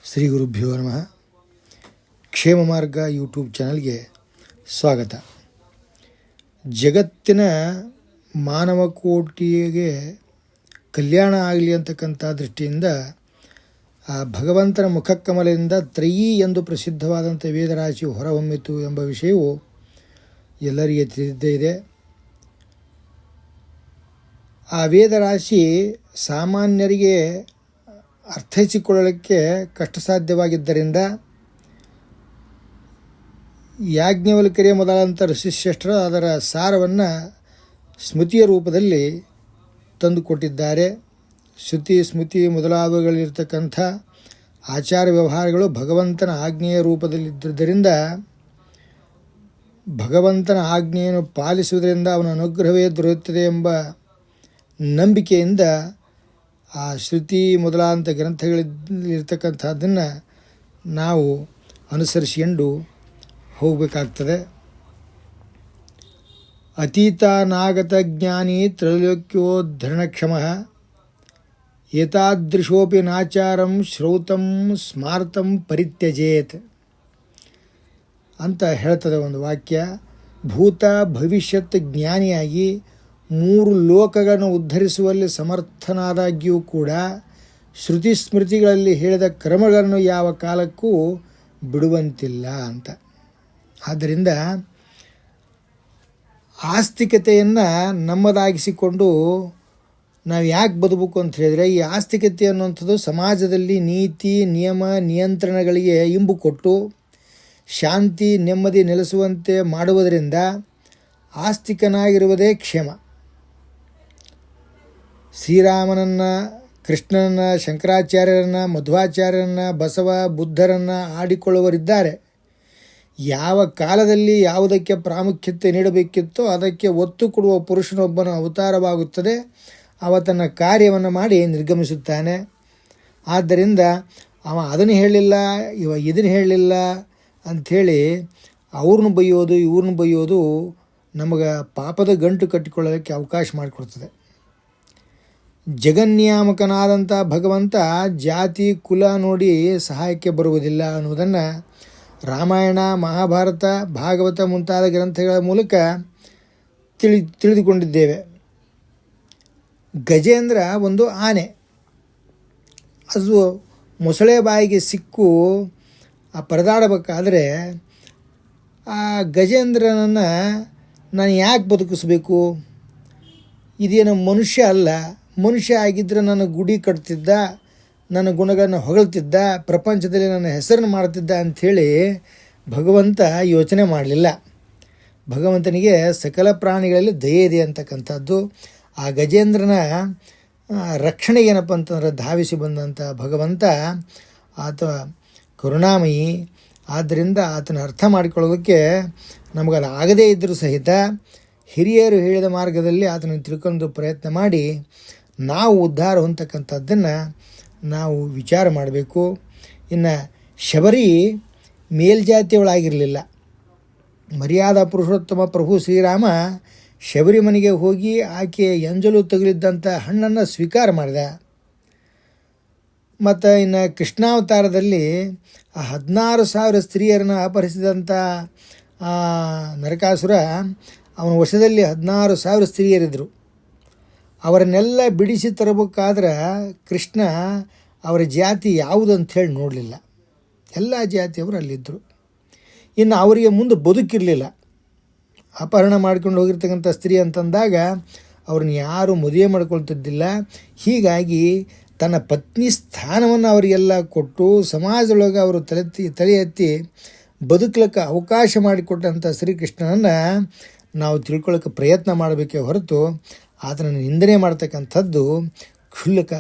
ಶ್ರೀ ಗುರುಭ್ಯೋ ನಮಃ. ಕ್ಷೇಮ ಮಾರ್ಗ ಯೂಟ್ಯೂಬ್ ಚಾನಲ್ಗೆ ಸ್ವಾಗತ. ಜಗತ್ತಿನ ಮಾನವ ಕೋಟಿಗೆ ಕಲ್ಯಾಣ ಆಗಲಿ ಅಂತಕ್ಕಂಥ ದೃಷ್ಟಿಯಿಂದ ಆ ಭಗವಂತನ ಮುಖಕಮಲದಿಂದ ತ್ರಯೀ ಎಂದು ಪ್ರಸಿದ್ಧವಾದಂಥ ವೇದರಾಶಿ ಹೊರಹೊಮ್ಮಿತು ಎಂಬ ವಿಷಯವು ಎಲ್ಲರಿಗೆ ತಿಳಿದಿದ್ದೇ ಇದೆ. ಆ ವೇದರಾಶಿ ಸಾಮಾನ್ಯರಿಗೆ ಅರ್ಥೈಸಿಕೊಳ್ಳಲಿಕ್ಕೆ ಕಷ್ಟ ಸಾಧ್ಯವಾಗಿದ್ದರಿಂದ ಯಾಜ್ಞವಲ್ಕ್ಯರೇ ಮೊದಲಾದಂಥ ಋಷಿಶ್ರೇಷ್ಠರು ಅದರ ಸಾರವನ್ನು ಸ್ಮೃತಿಯ ರೂಪದಲ್ಲಿ ತಂದುಕೊಟ್ಟಿದ್ದಾರೆ. ಶ್ರುತಿ ಸ್ಮೃತಿ ಮೊದಲಾದವುಗಳಿರ್ತಕ್ಕಂಥ ಆಚಾರ ವ್ಯವಹಾರಗಳು ಭಗವಂತನ ಆಜ್ಞೆಯ ರೂಪದಲ್ಲಿದ್ದರಿಂದ ಭಗವಂತನ ಆಜ್ಞೆಯನ್ನು ಪಾಲಿಸುವುದರಿಂದ ಅವನ ಅನುಗ್ರಹವೇ ದೊರೆಯುತ್ತದೆ ಎಂಬ ನಂಬಿಕೆಯಿಂದ ಆ ಶ್ರುತಿ ಮೊದಲಾದಂಥ ಗ್ರಂಥಗಳಿರ್ತಕ್ಕಂಥದ್ದನ್ನು ನಾವು ಅನುಸರಿಸಿಕೊಂಡು ಹೋಗಬೇಕಾಗ್ತದೆ. ಅತೀತಾನಾಗತ ಜ್ಞಾನಿ ತ್ರೈಲೋಕ್ಯೋದ್ಧರಣಕ್ಷಮ ಏತಾದೃಶೋಪಿ ನಾಚಾರಂ ಶ್ರೌತಂ ಸ್ಮಾರ್ತಂ ಪರಿತ್ಯಜೇತ್ ಅಂತ ಹೇಳ್ತದೆ ಒಂದು ವಾಕ್ಯ. ಭೂತ ಭವಿಷ್ಯತ್ ಜ್ಞಾನಿಯಾಗಿ 3 ಲೋಕಗಳನ್ನು ಉದ್ಧರಿಸುವಲ್ಲಿ ಸಮರ್ಥನಾದಾಗ್ಯೂ ಕೂಡ ಶ್ರುತಿ ಸ್ಮೃತಿಗಳಲ್ಲಿ ಹೇಳಿದ ಕ್ರಮಗಳನ್ನು ಯಾವ ಕಾಲಕ್ಕೂ ಬಿಡುವಂತಿಲ್ಲ ಅಂತ. ಆದ್ದರಿಂದ ಆಸ್ತಿಕತೆಯನ್ನು ನಮ್ಮದಾಗಿಸಿಕೊಂಡು ನಾವು ಯಾಕೆ ಬದುಕಬೇಕು ಅಂತ ಹೇಳಿದರೆ, ಈ ಆಸ್ತಿಕತೆ ಅನ್ನುವಂಥದ್ದು ಸಮಾಜದಲ್ಲಿ ನೀತಿ ನಿಯಮ ನಿಯಂತ್ರಣಗಳಿಗೆ ಇಂಬು ಕೊಟ್ಟು ಶಾಂತಿ ನೆಮ್ಮದಿ ನೆಲೆಸುವಂತೆ ಮಾಡುವುದರಿಂದ ಆಸ್ತಿಕನಾಗಿರುವುದೇ ಕ್ಷೇಮ. ಶ್ರೀರಾಮನನ್ನು, ಕೃಷ್ಣನನ್ನು, ಶಂಕರಾಚಾರ್ಯರನ್ನು, ಮಧ್ವಾಚಾರ್ಯರನ್ನು, ಬಸವ ಬುದ್ಧರನ್ನು ಆಡಿಕೊಳ್ಳುವರಿದ್ದಾರೆ. ಯಾವ ಕಾಲದಲ್ಲಿ ಯಾವುದಕ್ಕೆ ಪ್ರಾಮುಖ್ಯತೆ ನೀಡಬೇಕಿತ್ತೋ ಅದಕ್ಕೆ ಒತ್ತು ಕೊಡುವ ಪುರುಷನೊಬ್ಬನ ಅವತಾರವಾಗುತ್ತದೆ. ಅವ ತನ್ನ ಕಾರ್ಯವನ್ನು ಮಾಡಿ ನಿರ್ಗಮಿಸುತ್ತಾನೆ. ಆದ್ದರಿಂದ ಅವ ಅದನ್ನು ಹೇಳಲಿಲ್ಲ, ಇವ ಇದನ್ನು ಹೇಳಲಿಲ್ಲ ಅಂಥೇಳಿ ಅವ್ರನ್ನ ಬೈಯೋದು ಇವ್ರನ್ನ ಬೈಯೋದು ನಮಗೆ ಪಾಪದ ಗಂಟು ಕಟ್ಟಿಕೊಳ್ಳೋಕ್ಕೆ ಅವಕಾಶ ಮಾಡಿಕೊಡ್ತದೆ. ಜಗನ್ನಿಯಾಮಕನಾದಂಥ ಭಗವಂತ ಜಾತಿ ಕುಲ ನೋಡಿ ಸಹಾಯಕ್ಕೆ ಬರುವುದಿಲ್ಲ ಅನ್ನುವುದನ್ನು ರಾಮಾಯಣ ಮಹಾಭಾರತ ಭಾಗವತ ಮುಂತಾದ ಗ್ರಂಥಗಳ ಮೂಲಕ ತಿಳಿದುಕೊಂಡಿದ್ದೇವೆ. ಗಜೇಂದ್ರ ಒಂದು ಆನೆ. ಅದು ಮೊಸಳೆ ಬಾಯಿಗೆ ಸಿಕ್ಕು ಪರದಾಡಬೇಕಾದ್ರೆ ಆ ಗಜೇಂದ್ರನನ್ನು ನಾನು ಯಾಕೆ ಬದುಕಿಸ್ಬೇಕು, ಇದೇನು ಮನುಷ್ಯ ಅಲ್ಲ, ಮನುಷ್ಯ ಆಗಿದ್ದರೆ ನನ್ನ ಗುಡಿ ಕಟ್ತಿದ್ದ, ನನ್ನ ಗುಣಗಳನ್ನು ಹೊಗಳ್ತಿದ್ದ, ಪ್ರಪಂಚದಲ್ಲಿ ನನ್ನ ಹೆಸರನ್ನು ಮಾಡ್ತಿದ್ದ ಅಂಥೇಳಿ ಭಗವಂತ ಯೋಚನೆ ಮಾಡಲಿಲ್ಲ. ಭಗವಂತನಿಗೆ ಸಕಲ ಪ್ರಾಣಿಗಳಲ್ಲಿ ದಯೆ ಇದೆ ಅಂತಕ್ಕಂಥದ್ದು. ಆ ಗಜೇಂದ್ರನ ರಕ್ಷಣೆಗೆ ಏನಪ್ಪ ಅಂತಂದ್ರೆ ಧಾವಿಸಿ ಬಂದಂಥ ಭಗವಂತ ಆತ ಕರುಣಾಮಯಿ. ಆದ್ದರಿಂದ ಆತನ ಅರ್ಥ ಮಾಡಿಕೊಳ್ಳೋದಕ್ಕೆ ನಮಗದು ಆಗದೇ ಇದ್ದರೂ ಸಹಿತ ಹಿರಿಯರು ಹೇಳಿದ ಮಾರ್ಗದಲ್ಲಿ ಆತನ ತಿಳ್ಕೊಂಡು ಪ್ರಯತ್ನ ಮಾಡಿ ನಾವು ಉದ್ಧಾರ ಹೊಂದತಕ್ಕಂಥದ್ದನ್ನು ನಾವು ವಿಚಾರ ಮಾಡಬೇಕು. ಇನ್ನು ಶಬರಿ ಮೇಲ್ಜಾತಿಯವಳಾಗಿರಲಿಲ್ಲ. ಮರ್ಯಾದಾ ಪುರುಷೋತ್ತಮ ಪ್ರಭು ಶ್ರೀರಾಮ ಶಬರಿ ಮನೆಗೆ ಹೋಗಿ ಆಕೆ ಎಂಜಲು ತಗುಲಿದ್ದಂಥ ಹಣ್ಣನ್ನು ಸ್ವೀಕಾರ ಮಾಡಿದ. ಮತ್ತು ಇನ್ನು ಕೃಷ್ಣಾವತಾರದಲ್ಲಿ 16,000 ಸ್ತ್ರೀಯರನ್ನು ಅಪಹರಿಸಿದಂಥ ನರಕಾಸುರ ಅವನ ವಶದಲ್ಲಿ 16,000 ಸ್ತ್ರೀಯರಿದ್ದರು. ಅವರನ್ನೆಲ್ಲ ಬಿಡಿಸಿ ತರಬೇಕಾದ್ರೆ ಕೃಷ್ಣ ಅವರ ಜಾತಿ ಯಾವುದಂಥೇಳಿ ನೋಡಲಿಲ್ಲ. ಎಲ್ಲ ಜಾತಿಯವರು ಅಲ್ಲಿದ್ದರು. ಇನ್ನು ಅವರಿಗೆ ಮುಂದೆ ಬದುಕಿರಲಿಲ್ಲ. ಅಪಹರಣ ಮಾಡ್ಕೊಂಡು ಹೋಗಿರ್ತಕ್ಕಂಥ ಸ್ತ್ರೀ ಅಂತಂದಾಗ ಅವ್ರನ್ನ ಯಾರೂ ಮದುವೆ ಮಾಡ್ಕೊಳ್ತಿದ್ದಿಲ್ಲ. ಹೀಗಾಗಿ ತನ್ನ ಪತ್ನಿ ಸ್ಥಾನವನ್ನು ಅವರಿಗೆಲ್ಲ ಕೊಟ್ಟು ಸಮಾಜದೊಳಗೆ ಅವರು ತಲೆ ಎತ್ತಿ ಬದುಕಲಿಕ್ಕೆ ಅವಕಾಶ ಮಾಡಿಕೊಟ್ಟಂಥ ಶ್ರೀಕೃಷ್ಣನನ್ನು ನಾವು ತಿಳ್ಕೊಳ್ಳೋಕ್ಕೆ ಪ್ರಯತ್ನ ಮಾಡಬೇಕೇ ಹೊರತು ಆತನನ್ನು ನಿಂದನೆ ಮಾಡ್ತಕ್ಕಂಥದ್ದು ಕ್ಷುಲ್ಲಕ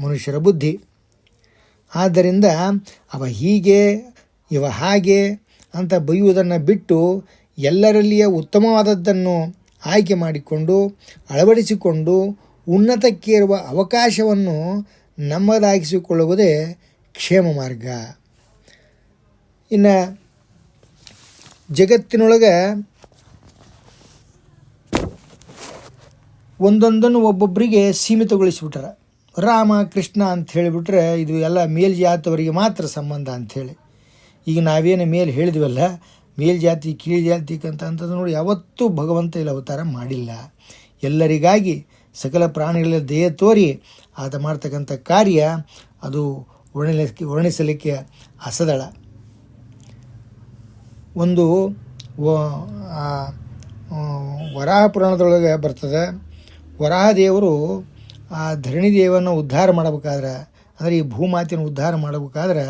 ಮನುಷ್ಯರ ಬುದ್ಧಿ. ಆದ್ದರಿಂದ ಅವ ಹೀಗೆ ಇವ ಹಾಗೆ ಅಂತ ಬೈಯುವುದನ್ನು ಬಿಟ್ಟು ಎಲ್ಲರಲ್ಲಿಯ ಉತ್ತಮವಾದದ್ದನ್ನು ಆಯ್ಕೆ ಮಾಡಿಕೊಂಡು ಅಳವಡಿಸಿಕೊಂಡು ಉನ್ನತಕ್ಕೇರುವ ಅವಕಾಶವನ್ನು ನಮ್ಮದಾಗಿಸಿಕೊಳ್ಳುವುದೇ ಕ್ಷೇಮ ಮಾರ್ಗ. ಇನ್ನು ಜಗತ್ತಿನೊಳಗೆ ಒಂದೊಂದನ್ನು ಒಬ್ಬೊಬ್ಬರಿಗೆ ಸೀಮಿತಗೊಳಿಸಿಬಿಟ್ಟಾರ. ರಾಮ ಕೃಷ್ಣ ಅಂತ ಹೇಳಿಬಿಟ್ರೆ ಇದು ಎಲ್ಲ ಮೇಲ್ಜಾತವರಿಗೆ ಮಾತ್ರ ಸಂಬಂಧ ಅಂಥೇಳಿ. ಈಗ ನಾವೇನು ಮೇಲೆ ಹೇಳಿದ್ವಲ್ಲ, ಮೇಲ್ಜಾತಿ ಕೀಳು ಜಾತಿ ಅಂತಂದ್ರೆ ನೋಡಿ, ಯಾವತ್ತೂ ಭಗವಂತ ಇಲ್ಲಿ ಅವತಾರ ಮಾಡಿಲ್ಲ. ಎಲ್ಲರಿಗಾಗಿ ಸಕಲ ಪ್ರಾಣಿಗಳ ದಯೆ ತೋರಿ ಆತ ಮಾಡ್ತಕ್ಕಂಥ ಕಾರ್ಯ ಅದು ವರ್ಣಿಸಲಿಕ್ಕೆ ಅಸದಳ. ಒಂದು ವರಾಹ ಪುರಾಣದೊಳಗೆ ಬರ್ತದೆ, ವರಾಹದೇವರು ಆ ಧರಣಿದೇವನ್ನು ಉದ್ಧಾರ ಮಾಡಬೇಕಾದ್ರೆ, ಅಂದರೆ ಈ ಭೂಮಾತೆಯನ್ನು ಉದ್ಧಾರ ಮಾಡಬೇಕಾದ್ರೆ,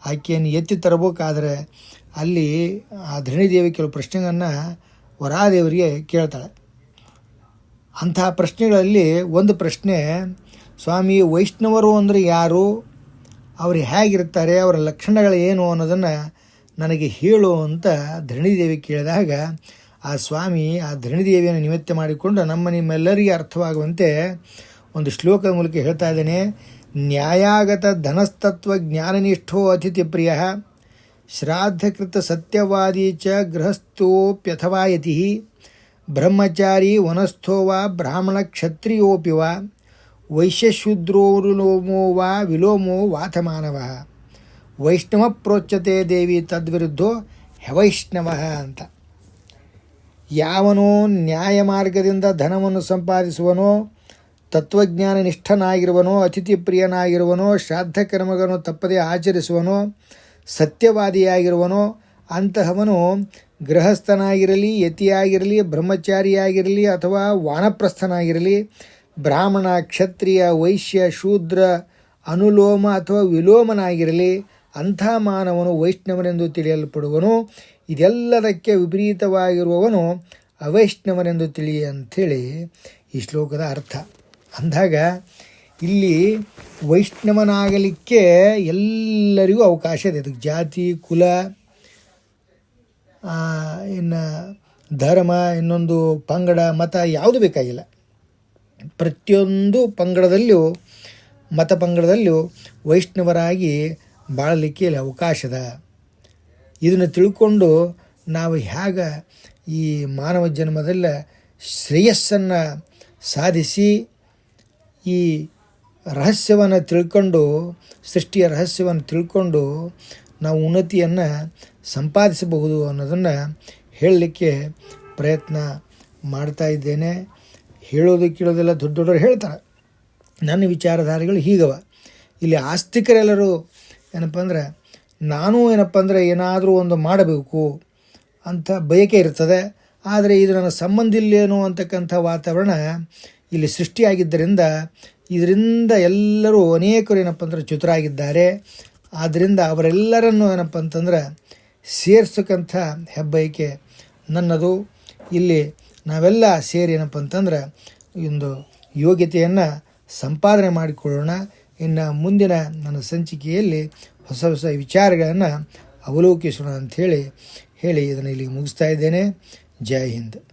ಆಕೆಯನ್ನು ಎತ್ತಿ ತರಬೇಕಾದ್ರೆ ಅಲ್ಲಿ ಆ ಧರಣಿದೇವಿ ಕೆಲವು ಪ್ರಶ್ನೆಗಳನ್ನು ವರಾಹದೇವರಿಗೆ ಕೇಳ್ತಾಳೆ. ಅಂತಹ ಪ್ರಶ್ನೆಗಳಲ್ಲಿ ಒಂದು ಪ್ರಶ್ನೆ, ಸ್ವಾಮಿ ವೈಷ್ಣವರು ಅಂದರೆ ಯಾರು, ಅವರು ಹೇಗಿರ್ತಾರೆ, ಅವರ ಲಕ್ಷಣಗಳು ಏನು ಅನ್ನೋದನ್ನು ನನಗೆ ಹೇಳು ಅಂತ ಧರಣಿದೇವಿ ಕೇಳಿದಾಗ ಆ ಸ್ವಾಮಿ ಆ ಧರಣಿದೇವಿಯನ್ನು ನಿಮಿತ್ತ ಮಾಡಿಕೊಂಡು ನಿಮ್ಮೆಲ್ಲರಿಗೆ ಅರ್ಥವಾಗುವಂತೆ ಒಂದು ಶ್ಲೋಕದ ಮೂಲಕ ಹೇಳ್ತಾ ಇದ್ದೇನೆ. ನ್ಯಾಯಾಗತ ಧನಸ್ತತ್ವ ಜ್ಞಾನನಿಷ್ಠೋ ಅತಿಥಿ ಪ್ರಿಯ ಶ್ರಾದ್ದಕೃತ ಸತ್ಯವಾದಿ ಚ ಗೃಹಸ್ಥೋಪ್ಯಥವಾ ಯತಿ ಬ್ರಹ್ಮಚಾರಿ ವನಸ್ಥೋ ವಾ ಬ್ರಾಹ್ಮಣ ಕ್ಷತ್ರಿಯೋಪಿ ವಾ ವೈಶ್ಯಶೂದ್ರೋರುಲೋಮೋ ವಾ ವಿಲೋಮೋ ವಾಥ ಮಾನವ ವೈಷ್ಣವ ಪ್ರೋಚ್ಯತೆ ದೇವಿ ತದ್ವಿರುದ್ಧೋ ಹವೈಷ್ಣವ ಅಂತ. ಯಾವನೋ ನ್ಯಾಯ ಮಾರ್ಗದಿಂದ ಧನವನ್ನು ಸಂಪಾದಿಸುವನೋ, ತತ್ವಜ್ಞಾನ ನಿಷ್ಠನಾಗಿರುವನೋ, ಅತಿಥಿ ಪ್ರಿಯನಾಗಿರುವನೋ, ಶ್ರಾದ್ದ ಕರ್ಮಗಳನ್ನು ತಪ್ಪದೇ ಆಚರಿಸುವನೋ, ಸತ್ಯವಾದಿಯಾಗಿರುವನೋ ಅಂತಹವನು ಗೃಹಸ್ಥನಾಗಿರಲಿ, ಯತಿಯಾಗಿರಲಿ, ಬ್ರಹ್ಮಚಾರಿಯಾಗಿರಲಿ ಅಥವಾ ವಾನಪ್ರಸ್ಥನಾಗಿರಲಿ, ಬ್ರಾಹ್ಮಣ, ಕ್ಷತ್ರಿಯ, ವೈಶ್ಯ, ಶೂದ್ರ, ಅನುಲೋಮ ಅಥವಾ ವಿಲೋಮನಾಗಿರಲಿ, ಅಂಥ ಮಾನವನು ವೈಷ್ಣವನೆಂದು ತಿಳಿಯಲ್ಪಡುವನು. ಇದೆಲ್ಲದಕ್ಕೆ ವಿಪರೀತವಾಗಿರುವವನು ಅವೈಷ್ಣವನೆಂದು ತಿಳಿ ಅಂಥೇಳಿ ಈ ಶ್ಲೋಕದ ಅರ್ಥ. ಅಂದಾಗ ಇಲ್ಲಿ ವೈಷ್ಣವನಾಗಲಿಕ್ಕೆ ಎಲ್ಲರಿಗೂ ಅವಕಾಶ ಇದೆ. ಅದಕ್ಕೆ ಜಾತಿ, ಕುಲ, ಇನ್ನು ಧರ್ಮ, ಇನ್ನೊಂದು ಪಂಗಡ, ಮತ ಯಾವುದು ಬೇಕಾಗಿಲ್ಲ. ಪ್ರತಿಯೊಂದು ಪಂಗಡದಲ್ಲೂ ಮತ ಪಂಗಡದಲ್ಲೂ ವೈಷ್ಣವರಾಗಿ ಬಾಳಲಿಕ್ಕೆ ಇಲ್ಲಿ ಅವಕಾಶದ. ಇದನ್ನು ತಿಳ್ಕೊಂಡು ನಾವು ಹೇಗೆ ಈ ಮಾನವ ಜನ್ಮದಲ್ಲ ಶ್ರೇಯಸ್ಸನ್ನು ಸಾಧಿಸಿ ಈ ರಹಸ್ಯವನ್ನು ತಿಳ್ಕೊಂಡು, ಸೃಷ್ಟಿಯ ರಹಸ್ಯವನ್ನು ತಿಳ್ಕೊಂಡು ನಾವು ಉನ್ನತಿಯನ್ನು ಸಂಪಾದಿಸಬಹುದು ಅನ್ನೋದನ್ನು ಹೇಳಲಿಕ್ಕೆ ಪ್ರಯತ್ನ ಮಾಡ್ತಾ ಇದ್ದೇನೆ. ಹೇಳೋದು ಕೇಳೋದೆಲ್ಲ ದೊಡ್ಡ ದೊಡ್ಡವರು ಹೇಳ್ತಾರೆ. ನನ್ನ ವಿಚಾರಧಾರೆಗಳು ಹೀಗವ. ಇಲ್ಲಿ ಆಸ್ತಿಕರೆಲ್ಲರೂ ಏನಪ್ಪ ಅಂದ್ರೆ, ನಾನು ಏನಪ್ಪ ಅಂದರೆ ಏನಾದರೂ ಒಂದು ಮಾಡಬೇಕು ಅಂತ ಬಯಕೆ ಇರ್ತದೆ. ಆದರೆ ಇದು ನನ್ನ ಸಂಬಂಧ ಇಲ್ಲೇನೋ ಅಂತಕ್ಕಂಥ ವಾತಾವರಣ ಇಲ್ಲಿ ಸೃಷ್ಟಿಯಾಗಿದ್ದರಿಂದ ಇದರಿಂದ ಎಲ್ಲರೂ ಅನೇಕರು ಏನಪ್ಪ ಅಂದ್ರೆ ಚ್ಯುತರಾಗಿದ್ದಾರೆ. ಆದ್ದರಿಂದ ಅವರೆಲ್ಲರನ್ನು ಏನಪ್ಪ ಅಂತಂದ್ರೆ ಸೇರಿಸ್ತಕ್ಕಂಥ ಹೆಬ್ಬಯಕೆ ನನ್ನದು. ಇಲ್ಲಿ ನಾವೆಲ್ಲ ಸೇರಿ ಏನಪ್ಪ ಅಂತಂದ್ರೆ ಒಂದು ಯೋಗ್ಯತೆಯನ್ನು ಸಂಪಾದನೆ ಮಾಡಿಕೊಳ್ಳೋಣ. ಇನ್ನು ಮುಂದಿನ ನನ್ನ ಸಂಚಿಕೆಯಲ್ಲಿ ಹೊಸ ಹೊಸ ವಿಚಾರಗಳನ್ನು ಅವಲೋಕಿಸೋಣ ಅಂಥೇಳಿ ಇದನ್ನು ಇಲ್ಲಿಗೆ ಮುಗಿಸ್ತಾ ಇದ್ದೇನೆ. ಜೈ ಹಿಂದ್.